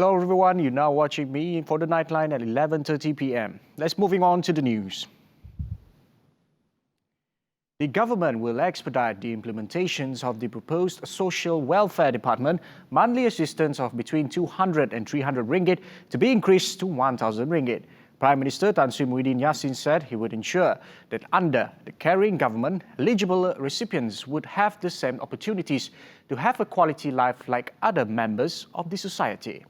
Hello everyone, you're now watching me for the Nightline at 11:30 p.m. Let's moving on to the news. The government will expedite the implementations of the proposed Social Welfare Department monthly assistance of between 200 and 300 ringgit to be increased to 1,000 ringgit. Prime Minister Tan Sri Muhydin Yassin said he would ensure that under the carrying government, eligible recipients would have the same opportunities to have a quality life like other members of the society.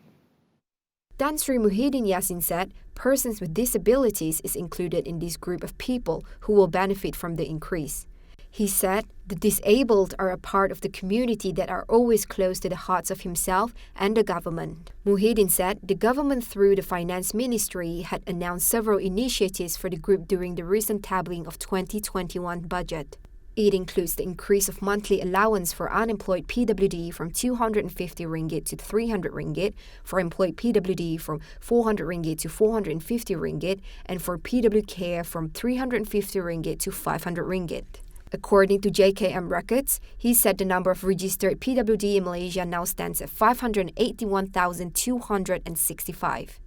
Tan Sri Muhydin Yassin said persons with disabilities is included in this group of people who will benefit from the increase. He said the disabled are a part of the community that are always close to the hearts of himself and the government. Muhydin said the government through the Finance Ministry had announced several initiatives for the group during the recent tabling of 2021 budget. It includes the increase of monthly allowance for unemployed PWD from 250 ringgit to 300 ringgit, for employed PWD from 400 ringgit to 450 ringgit, and for PW Care from 350 ringgit to 500 ringgit. According to JKM records, he said the number of registered PWD in Malaysia now stands at 581,265.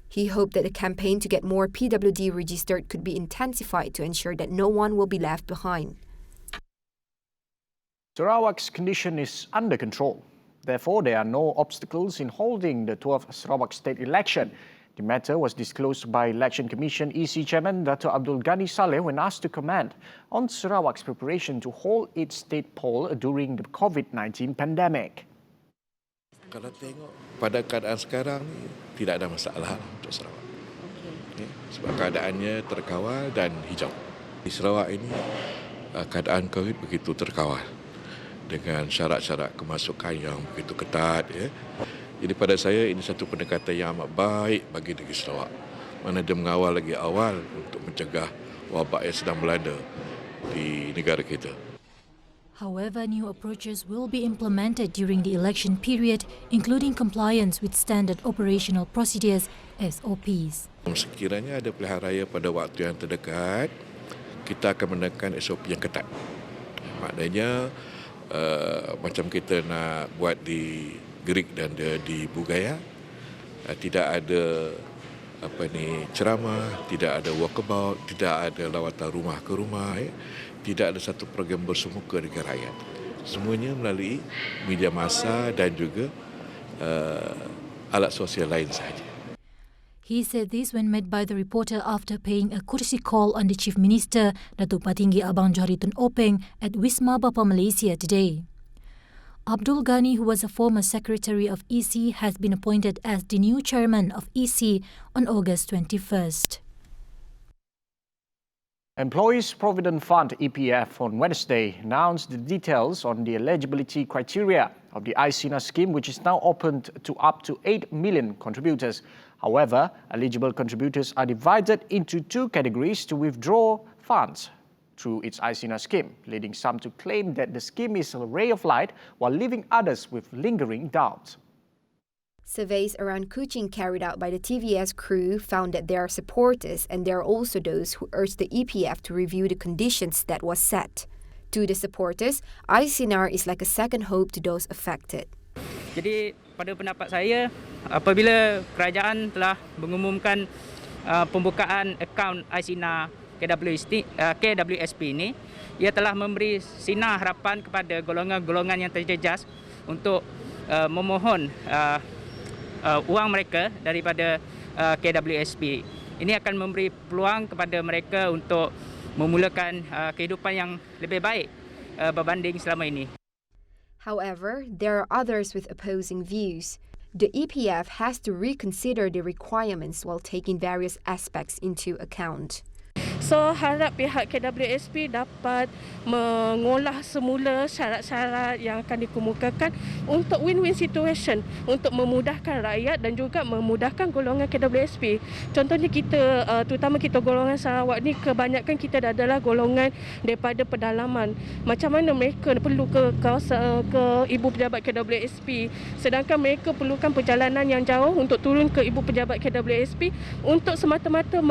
He hoped that the campaign to get more PWD registered could be intensified to ensure that no one will be left behind. Sarawak's condition is under control. Therefore, there are no obstacles in holding the 12th Sarawak state election. The matter was disclosed by Election Commission EC Chairman Dato' Abdul Ghani Saleh when asked to comment on Sarawak's preparation to hold its state poll during the COVID-19 pandemic. Kalau tengok pada keadaan sekarang ni tidak ada masalah untuk Sarawak. Okay. Sebab keadaannya terkawal dan hijau. Di Sarawak ini keadaan COVID begitu terkawal dengan syarat-syarat kemasukan yang begitu ketat. Jadi pada saya ini satu pendekatan yang amat baik bagi negeri Sarawak. Mana dia mengawal lagi awal untuk mencegah wabak yang sedang melanda di negara kita. However, new approaches will be implemented during the election period, including compliance with standard operational procedures (SOPs). Sekiranya ada pilihan raya pada waktu yang terdekat, kita akan menekan SOP yang ketat. Maknanya macam kita nak buat di Gerik dan di Bugaya, tidak ada ceramah, tidak ada walkabout, tidak ada lawatan rumah ke rumah, tidak ada satu program bersemuka dengan rakyat. Semuanya melalui media massa dan juga alat sosial lain sahaja. He said this when met by the reporter after paying a courtesy call on the Chief Minister, Datuk Patinggi Abang Johari Tun Openg, at Wisma Bapa Malaysia today. Abdul Ghani, who was a former secretary of EC, has been appointed as the new chairman of EC on August 21st. Employees Provident Fund EPF on Wednesday announced the details on the eligibility criteria of the i-Sinar scheme, which is now opened to up to 8 million contributors. However, eligible contributors are divided into two categories to withdraw funds through its i-Sinar scheme, leading some to claim that the scheme is a ray of light while leaving others with lingering doubts. Surveys around Kuching carried out by the TVS crew found that there are supporters and there are also those who urged the EPF to review the conditions that was set. To the supporters, i-Sinar is like a second hope to those affected. Jadi pada pendapat saya, apabila kerajaan telah mengumumkan pembukaan akaun i-Sinar KWSP ini, ia telah memberi sinar harapan kepada golongan-golongan yang terjejas untuk memohon wang mereka daripada KWSP. Ini akan memberi peluang kepada mereka untuk memulakan kehidupan yang lebih baik berbanding selama ini. However, there are others with opposing views. The EPF has to reconsider the requirements while taking various aspects into account. So, harap pihak KWSP dapat mengolah semula syarat-syarat yang akan dikemukakan untuk win-win situation, untuk memudahkan rakyat dan juga memudahkan golongan KWSP. Contohnya kita, terutama kita golongan Sarawak ni, kebanyakan kita adalah golongan daripada pedalaman. Macam mana mereka perlu ke ibu pejabat KWSP, sedangkan mereka perlukan perjalanan yang jauh untuk turun ke ibu pejabat KWSP untuk semata-mata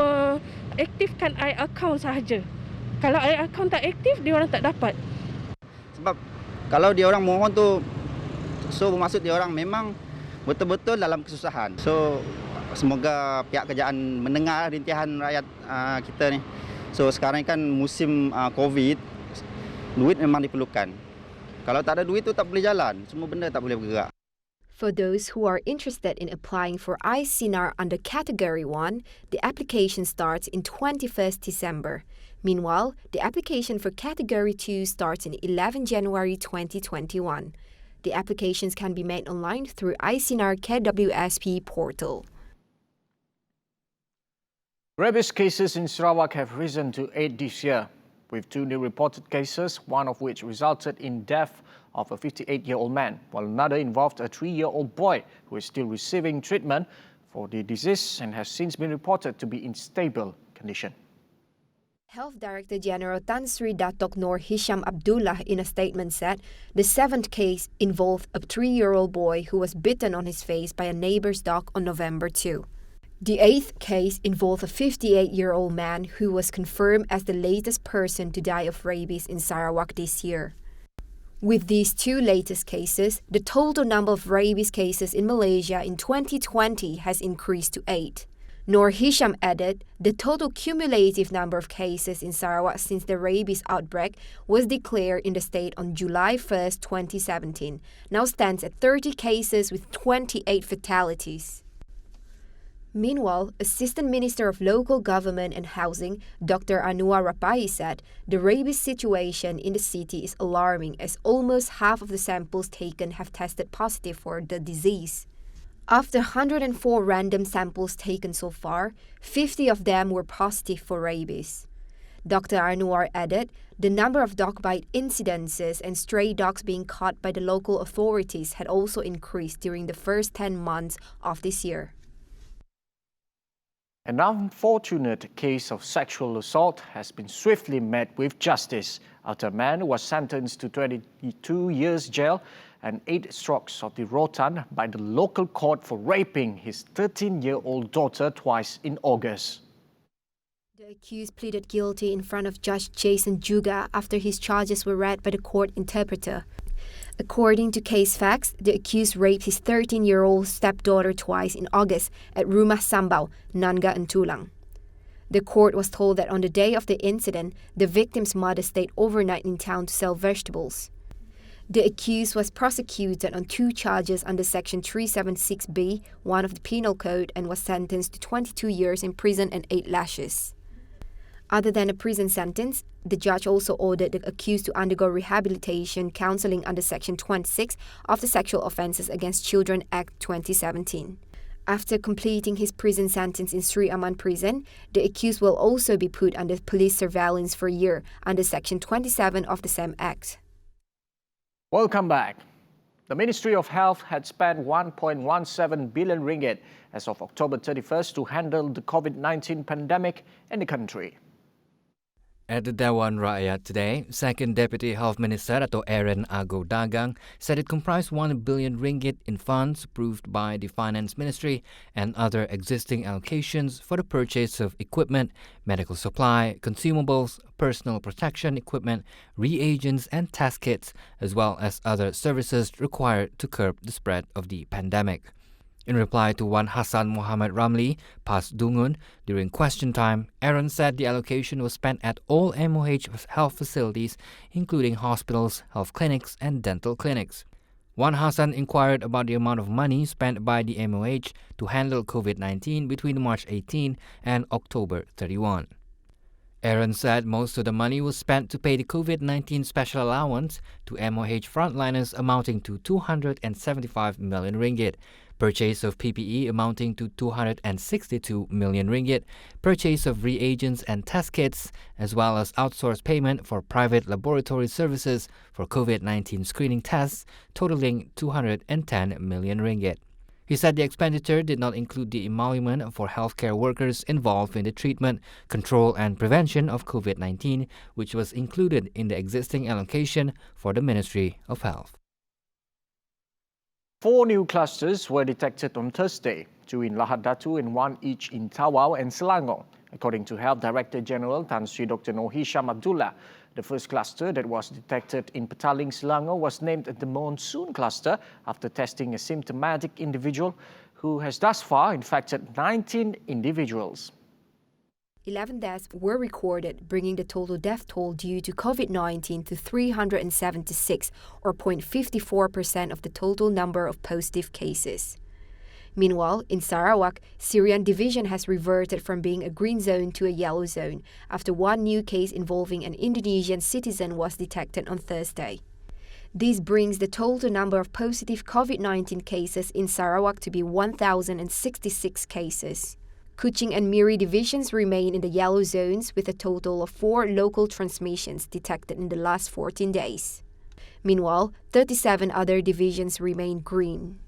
aktifkan i-account sahaja. Kalau i-account tak aktif, dia orang tak dapat. Sebab kalau dia orang mohon tu, so bermaksud dia orang memang betul-betul dalam kesusahan. So semoga pihak kerajaan mendengar rintihan rakyat kita ni. So sekarang kan musim COVID, duit memang diperlukan. Kalau tak ada duit tu tak boleh jalan, semua benda tak boleh bergerak. For those who are interested in applying for i-Sinar under Category 1, the application starts in 21st December. Meanwhile, the application for Category 2 starts in 11 January 2021. The applications can be made online through i-Sinar KWSP portal. Rabies cases in Sarawak have risen to 8 this year, with 2 new reported cases, one of which resulted in death of a 58-year-old man, while another involved a 3-year-old boy who is still receiving treatment for the disease and has since been reported to be in stable condition. Health Director General Tan Sri Datuk Nur Hisham Abdullah in a statement said the 7th case involved a 3-year-old boy who was bitten on his face by a neighbor's dog on November 2. The 8th case involved a 58-year-old man who was confirmed as the latest person to die of rabies in Sarawak this year. With these 2 latest cases, the total number of rabies cases in Malaysia in 2020 has increased to 8. Nur Hisham added the total cumulative number of cases in Sarawak since the rabies outbreak was declared in the state on July 1st, 2017, now stands at 30 cases with 28 fatalities. Meanwhile, Assistant Minister of Local Government and Housing, Dr. Anwar Rapai said the rabies situation in the city is alarming as almost half of the samples taken have tested positive for the disease. After 104 random samples taken so far, 50 of them were positive for rabies. Dr. Anwar added the number of dog bite incidences and stray dogs being caught by the local authorities had also increased during the first 10 months of this year. An unfortunate case of sexual assault has been swiftly met with justice after a man was sentenced to 22 years jail and 8 strokes of the rotan by the local court for raping his 13-year-old daughter twice in August. The accused pleaded guilty in front of Judge Jason Juga after his charges were read by the court interpreter. According to case facts, the accused raped his 13-year-old stepdaughter twice in August at Rumah Sambau, Nanga and Tulang. The court was told that on the day of the incident, the victim's mother stayed overnight in town to sell vegetables. The accused was prosecuted on 2 charges under Section 376B, 1 of the Penal Code, and was sentenced to 22 years in prison and 8 lashes. Other than a prison sentence, the judge also ordered the accused to undergo rehabilitation counselling under Section 26 of the Sexual Offences Against Children Act 2017. After completing his prison sentence in Sri Aman Prison, the accused will also be put under police surveillance for a year under Section 27 of the same Act. Welcome back. The Ministry of Health had spent 1.17 billion ringgit as of October 31st to handle the COVID-19 pandemic in the country. At the Dewan Rakyat today, Second Deputy Health Minister Dato' Aaron Ago Dagang said it comprised 1 billion ringgit in funds approved by the Finance Ministry and other existing allocations for the purchase of equipment, medical supply, consumables, personal protection equipment, reagents and test kits, as well as other services required to curb the spread of the pandemic. In reply to Wan Hassan Muhammad Ramli, PAS Dungun, during question time, Aaron said the allocation was spent at all MOH health facilities, including hospitals, health clinics and dental clinics. Wan Hassan inquired about the amount of money spent by the MOH to handle COVID-19 between March 18 and October 31. Aaron said most of the money was spent to pay the COVID-19 special allowance to MOH frontliners amounting to 275 million ringgit, purchase of PPE amounting to 262 million ringgit, purchase of reagents and test kits, as well as outsourced payment for private laboratory services for COVID-19 screening tests, totaling 210 million ringgit. He said the expenditure did not include the emolument for healthcare workers involved in the treatment, control and prevention of COVID-19, which was included in the existing allocation for the Ministry of Health. 4 new clusters were detected on Thursday, 2 in Lahad Datu and 1 each in Tawau and Selangor. According to Health Director General Tan Sri Dr. Nur Hisham Abdullah, The first cluster that was detected in Petaling, Selangor was named the monsoon cluster after testing a symptomatic individual who has thus far infected 19 individuals. 11 deaths were recorded, bringing the total death toll due to COVID-19 to 376, or 0.54% of the total number of positive cases. Meanwhile, in Sarawak, Syrian division has reverted from being a green zone to a yellow zone after one new case involving an Indonesian citizen was detected on Thursday. This brings the total number of positive COVID-19 cases in Sarawak to be 1,066 cases. Kuching and Miri divisions remain in the yellow zones with a total of 4 local transmissions detected in the last 14 days. Meanwhile, 37 other divisions remain green.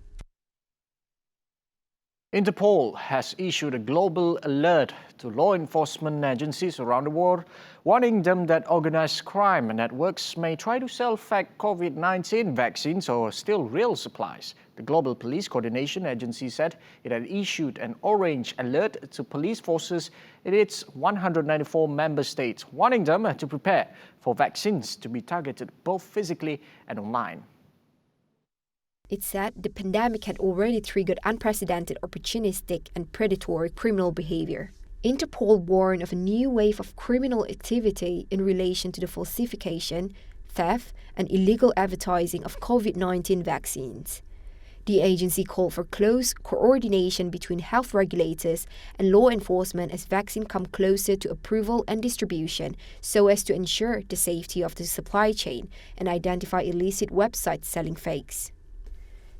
Interpol has issued a global alert to law enforcement agencies around the world, warning them that organized crime networks may try to sell fake COVID-19 vaccines or steal real supplies. The Global Police Coordination Agency said it had issued an orange alert to police forces in its 194 member states, warning them to prepare for vaccines to be targeted both physically and online. It said the pandemic had already triggered unprecedented opportunistic and predatory criminal behavior. Interpol warned of a new wave of criminal activity in relation to the falsification, theft, and illegal advertising of COVID-19 vaccines. The agency called for close coordination between health regulators and law enforcement as vaccines come closer to approval and distribution so as to ensure the safety of the supply chain and identify illicit websites selling fakes.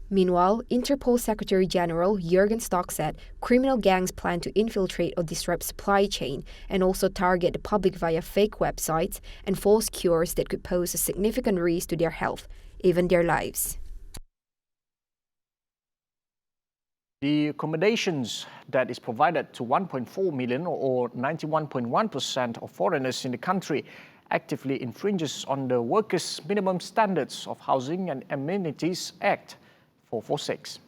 Meanwhile, Interpol Secretary General Jurgen Stock said criminal gangs plan to infiltrate or disrupt supply chain and also target the public via fake websites and false cures that could pose a significant risk to their health, even their lives. The accommodations that is provided to 1.4 million or 91.1% of foreigners in the country actively infringes on the Workers' Minimum Standards of Housing and Amenities Act 446.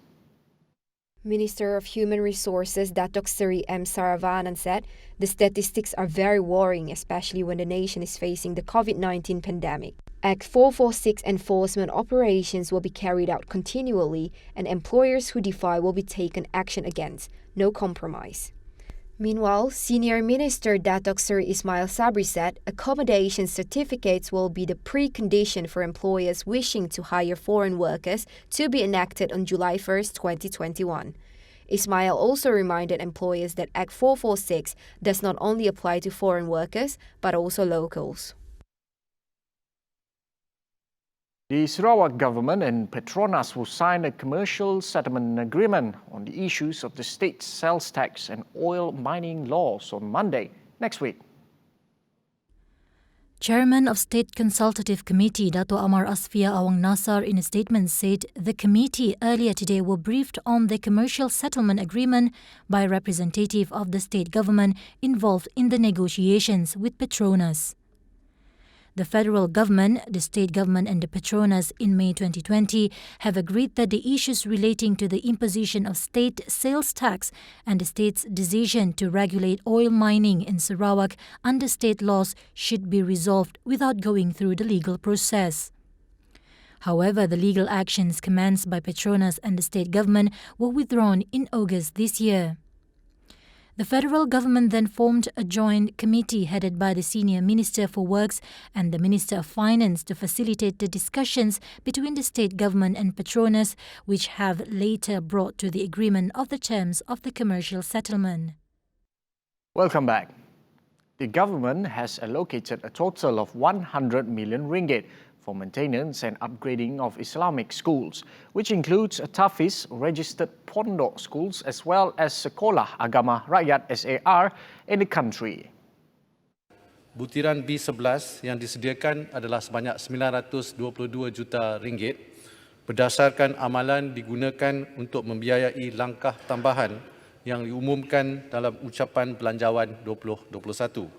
Minister of Human Resources Datuk Seri M. Saravanan said the statistics are very worrying, especially when the nation is facing the COVID-19 pandemic. Act 446 enforcement operations will be carried out continually and employers who defy will be taken action against. No compromise. Meanwhile, Senior Minister Datuk Seri Ismail Sabri said accommodation certificates will be the precondition for employers wishing to hire foreign workers to be enacted on July 1, 2021. Ismail also reminded employers that Act 446 does not only apply to foreign workers but also locals. The Sarawak government and Petronas will sign a commercial settlement agreement on the issues of the state's sales tax and oil mining laws on Monday next week. Chairman of State Consultative Committee Dato' Amar Asfia Awang Nasar in a statement said the committee earlier today were briefed on the commercial settlement agreement by a representative of the state government involved in the negotiations with Petronas. The federal government, the state government and the Petronas in May 2020 have agreed that the issues relating to the imposition of state sales tax and the state's decision to regulate oil mining in Sarawak under state laws should be resolved without going through the legal process. However, the legal actions commenced by Petronas and the state government were withdrawn in August this year. The federal government then formed a joint committee headed by the Senior Minister for Works and the Minister of Finance to facilitate the discussions between the state government and Petronas, which have later brought to the agreement of the terms of the commercial settlement. Welcome back. The government has allocated a total of 100 million ringgit for maintenance and upgrading of Islamic schools, which includes Tafiz registered pondok schools as well as Sekolah Agama Rakyat SAR in the country. Butiran B11 yang disediakan adalah sebanyak 922 juta ringgit berdasarkan amalan digunakan untuk membiayai langkah tambahan yang diumumkan dalam ucapan belanjawan 2021.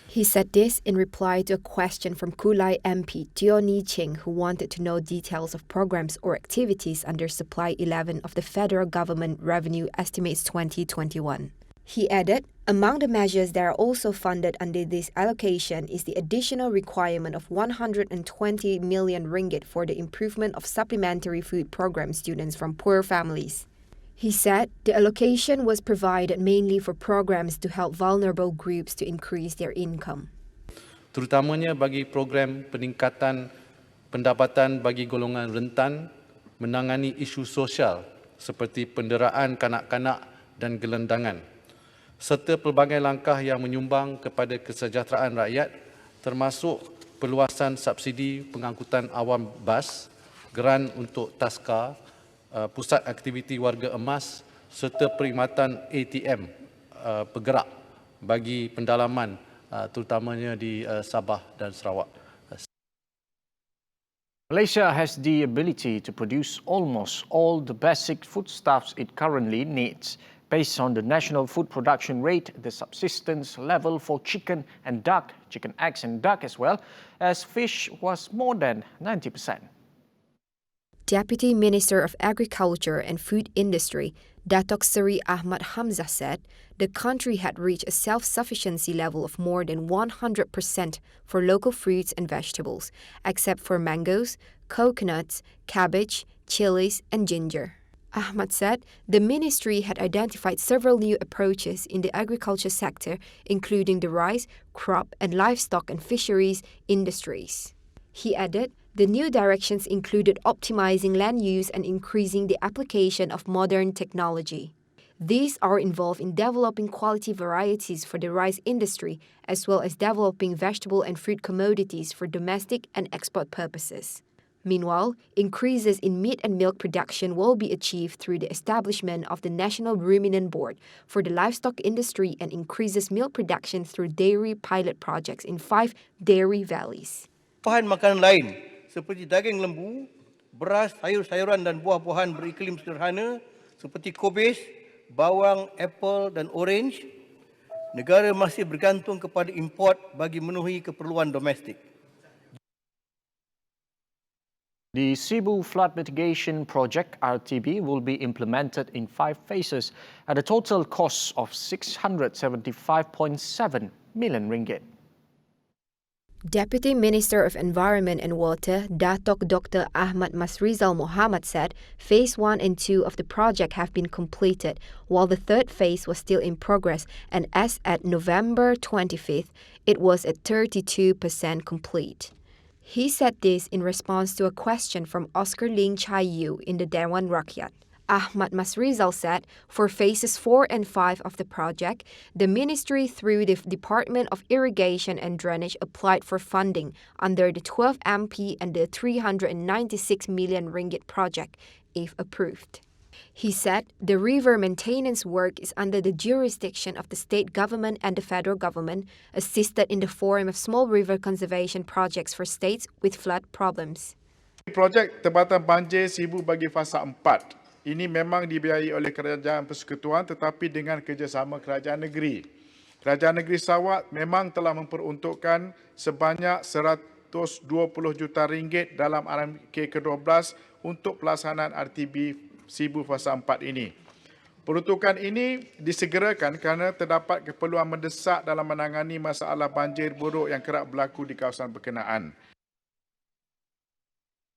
He said this in reply to a question from Kulai MP Teo Ni Ching, who wanted to know details of programs or activities under Supply 11 of the Federal Government Revenue Estimates 2021. He added, Among the measures that are also funded under this allocation is the additional requirement of 120 million ringgit for the improvement of supplementary food program students from poor families. He said the allocation was provided mainly for programs to help vulnerable groups to increase their income. Terutamanya bagi program peningkatan pendapatan bagi golongan rentan, menangani isu sosial seperti penderaan kanak-kanak dan gelandangan, serta pelbagai langkah yang menyumbang kepada kesejahteraan rakyat termasuk perluasan subsidi pengangkutan awam bas, geran untuk taska, pusat aktiviti warga emas serta perkhidmatan ATM bergerak bagi pendalaman terutamanya di Sabah dan Sarawak. Malaysia has the ability to produce almost all the basic foodstuffs it currently needs. Based on the national food production rate, the subsistence level for chicken and duck, chicken eggs and duck as well as fish was more than 90%. Deputy Minister of Agriculture and Food Industry, Datuk Seri Ahmad Hamzah said the country had reached a self-sufficiency level of more than 100% for local fruits and vegetables, except for mangoes, coconuts, cabbage, chilies and ginger. Ahmad said the ministry had identified several new approaches in the agriculture sector, including the rice, crop and livestock and fisheries industries. He added the new directions included optimizing land use and increasing the application of modern technology. These are involved in developing quality varieties for the rice industry, as well as developing vegetable and fruit commodities for domestic and export purposes. Meanwhile, increases in meat and milk production will be achieved through the establishment of the National Ruminant Board for the livestock industry and increases milk production through dairy pilot projects in 5 dairy valleys. Bahan makanan lain seperti daging lembu, beras, sayur-sayuran dan buah-buahan beriklim sederhana seperti kobis, bawang, apple dan orange, negara masih bergantung kepada import bagi memenuhi keperluan domestik. The Cebu Flood Mitigation Project (RTB) will be implemented in 5 phases at a total cost of 675.7 million ringgit. Deputy Minister of Environment and Water, Datuk Dr. Ahmad Masrizal Mohamad said Phase 1 and 2 of the project have been completed, while the third phase was still in progress, and as at November 25th, it was at 32% complete. He said this in response to a question from Oscar Ling Chai Yu in the Dewan Rakyat. Ahmad Masrizal said for phases 4 and 5 of the project, the ministry through the Department of Irrigation and Drainage applied for funding under the 12 MP and the 396 million ringgit project, if approved. He said the river maintenance work is under the jurisdiction of the state government and the federal government, assisted in the form of small river conservation projects for states with flood problems. Projek Tempatan Banjir Cebu bagi fasa 4 ini memang dibiayai oleh Kerajaan Persekutuan tetapi dengan kerjasama Kerajaan Negeri. Kerajaan Negeri Sarawak memang telah memperuntukkan sebanyak 120 juta ringgit dalam RMK ke-12 untuk pelaksanaan RTB Cebu fasa 4 ini. Peruntukan ini disegerakan kerana terdapat keperluan mendesak dalam menangani masalah banjir buruk yang kerap berlaku di kawasan berkenaan.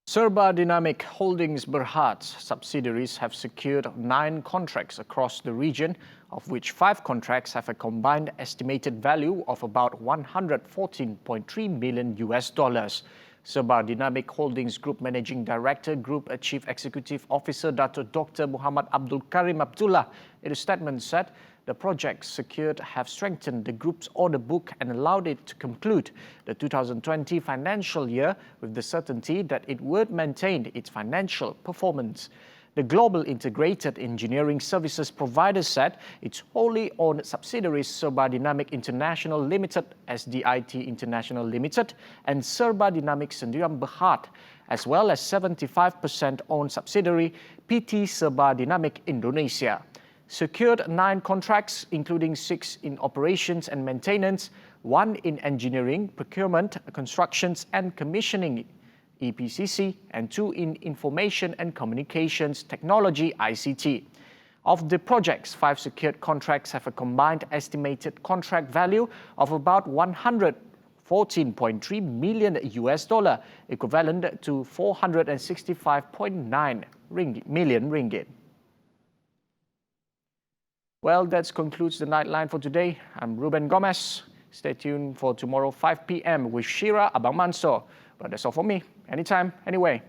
Serba Dynamic Holdings Berhad's subsidiaries have secured 9 contracts across the region, of which 5 contracts have a combined estimated value of about $114.3 million. Serba Dynamic Holdings Group Managing Director, Group Chief Executive Officer Dr. Muhammad Abdul Karim Abdullah in a statement said the projects secured have strengthened the group's order book and allowed it to conclude the 2020 financial year with the certainty that it would maintain its financial performance. The global integrated engineering services provider said its wholly owned subsidiaries Serba Dynamic International Limited, SDIT International Limited, and Serba Dynamic Sdn Berhad, as well as 75% owned subsidiary PT Serba Dynamic Indonesia, secured 9 contracts, including 6 in operations and maintenance, 1 in engineering, procurement, constructions and commissioning, EPCC, and 2 in Information and Communications Technology, ICT. Of the projects, 5 secured contracts have a combined estimated contract value of about 114.3 million US dollar, equivalent to 465.9 million ringgit. Well, that concludes the Nightline for today. I'm Ruben Gomez. Stay tuned for tomorrow 5 p.m. with Shira Abang Mansor. But that's all for me. Anytime, anyway.